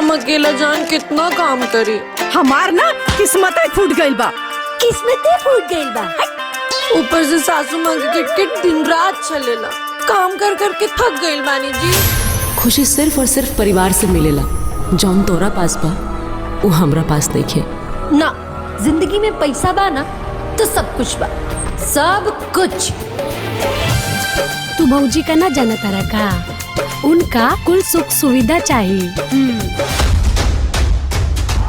हम अकेला जान कितना काम करी। हमार ना किस्मत फूट गइल बा। किस्मते फूट गइल बा। ऊपर से सासू माँ के किट दिन रात चलेला, काम कर कर के थक गइल बानी जी। खुशी सिर्फ और सिर्फ परिवार से मिलेला, जौन तोरा पास बा वो हमरा पास नइखे। ना, जिंदगी में पैसा बा ना तो सब कुछ बा, सब कुछ। तू भौजी का ना जाना तारा का, उनका कुल सुख सुविधा चाहिए।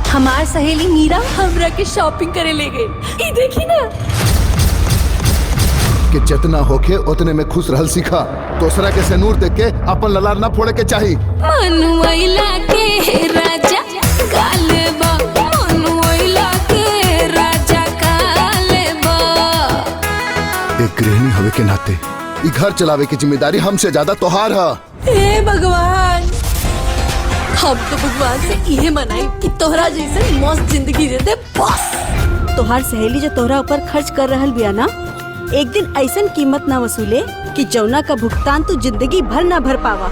हमार सहेली मीरा हमरा के शॉपिंग करे ले गई। ये देखी ना कि जितना होके उतने में खुश रहल सीखा। दूसरा के सेनूर देख के अपन ललार ना फोड़े के चाहिए। मनुआइला के राजा कालेबा, मनुआइला के राजा कालेबा। एक गृहिणी होवे के नाते ई घर चलावे की जिम्मेदारी हमसे ज्यादा तोहार है। हे भगवान, हम तो भगवान से यही मनाई कि तोहरा जैसे मस्त जिंदगी दे दे बस। तोहार सहेली जो तोहरा ऊपर खर्च कर रहल बिया ना, एक दिन ऐसन कीमत ना वसूले कि जौना का भुगतान तू जिंदगी भर ना भर पावा।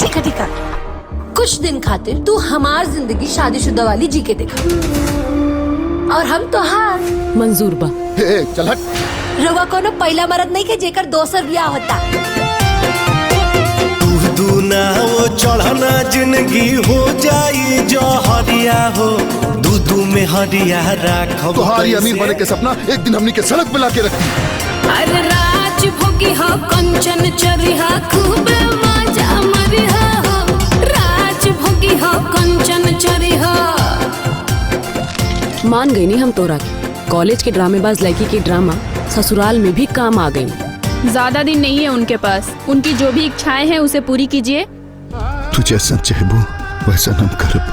ठीक है, कुछ दिन खातिर तू हमार जिंदगी शादीशुदा वाली जी के देखा, और हम तोहार मंजूर बा। चल हट। रवा कोनो पहला मर्द नहीं के जेकर दोसर ब्याह होता। तू ना वो चढ़ना जिंदगी हो जाई जो हरिया हो, दूधू में हरिया राखब। तुम्हारी अमीर बने के सपना एक दिन हमनी के सड़क पे लाके रखी। अरे राज भोगी हो कंचन चरिहा, खूब मजा मरिहा हो। राज भोगी हो कंचन चरिहा। मान गई नहीं हम तोरा के। कॉलेज के ड्रामेबाज लड़की की ड्रामा ससुराल में भी काम आ गई। ज्यादा दिन नहीं है उनके पास, उनकी जो भी इच्छाएं हैं उसे पूरी कीजिए। तू जैसा चाहबू वैसा हम करब।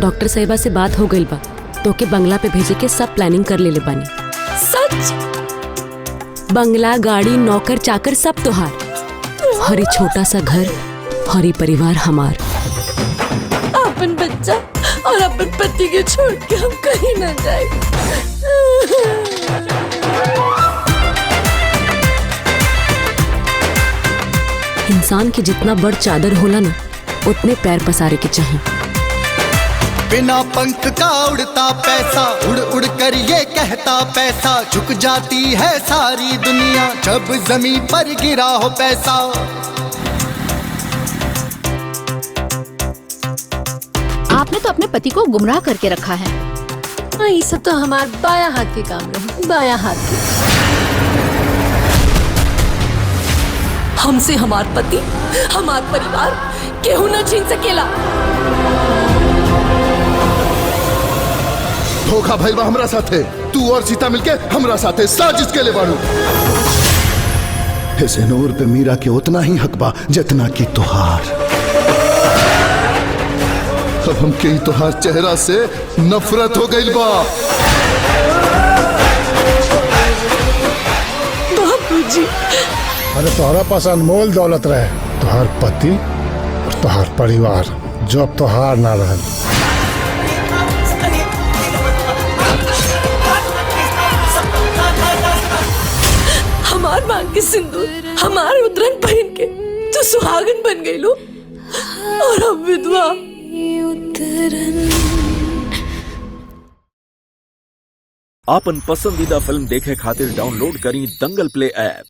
डॉक्टर साहिबा से बात हो गई बा, तो के बंगला पे भेजे के सब प्लानिंग कर ले बानी। सच? बंगला, गाड़ी, नौकर चाकर सब तोहार। हरी छोटा सा घर, हरी परिवार हमार। अपन बच्चा और अपन पति के छोड़ के हम कहीं ना जाए। इंसान के जितना बड़ चादर होला ना, उतने पैर पसारे के चाहिए। बिना पंख का उड़ता पैसा, उड़ उड़ कर ये कहता पैसा। झुक जाती है सारी दुनिया जब जमीन पर गिरा हो पैसा। आपने तो अपने पति को गुमराह करके रखा है। हाँ, ये सब तो हमार बाया हाथ के काम रहे, बाया हाथ के। हमसे हमार पति, हमार परिवार केहू न छीन सकेला। धोखा भइल बा हमरा साथे। तू और सीता मिलके हमरा साथे साजिश के ले बाड़ू। हे सेनूर पे मीरा के उतना ही हक बा जितना की तोहार। अब हमके ही तोहार चेहरा से नफरत हो गई बा। बाबूजी, अरे तोहरा पास अनमोल दौलत रहे, तोहार पति और तोहार परिवार, जो अब तोहार ना रहल। हमार मांग के सिंदूर, हमार उतरन पहन के तो सुहागन बन गई लो, और अब विधवा। आपन पसंदीदा फिल्म देखे खातिर डाउनलोड करी दंगल प्ले ऐप।